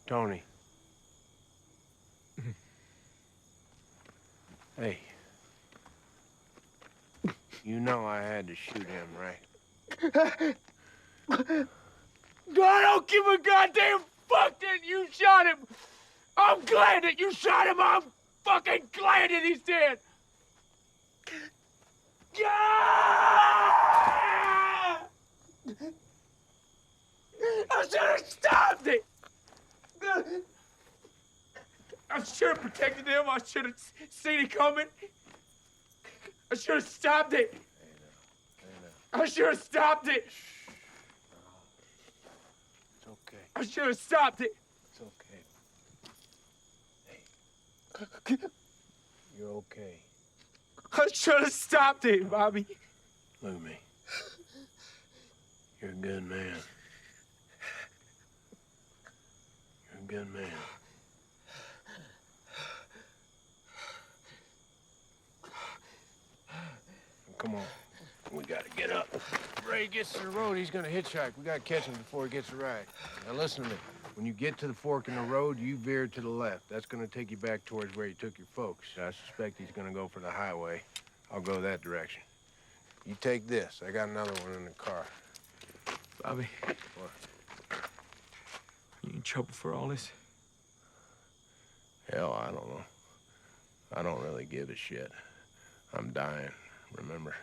Tony. Hey. You know I had to shoot him, right? I don't give a goddamn fuck that you shot him! I'm glad that you shot him! I'm fucking glad that he's dead! Yeah! I should have stopped it! I should have protected him. I should have seen it coming. I should have stopped it. I should have stopped it. It's okay. I should have stopped it. It's okay. Hey. You're okay. I should have stopped it, Bobby. Look at me. You're a good man. You're a good man. Come on. We gotta get up. Ray gets to the road, he's gonna hitchhike. We gotta catch him before he gets a ride. Now listen to me. When you get to the fork in the road, you veer to the left. That's gonna take you back towards where you took your folks. I suspect he's gonna go for the highway. I'll go that direction. You take this. I got another one in the car. Bobby. What? You in trouble for all this? Hell, I don't know. I don't really give a shit. I'm dying, remember?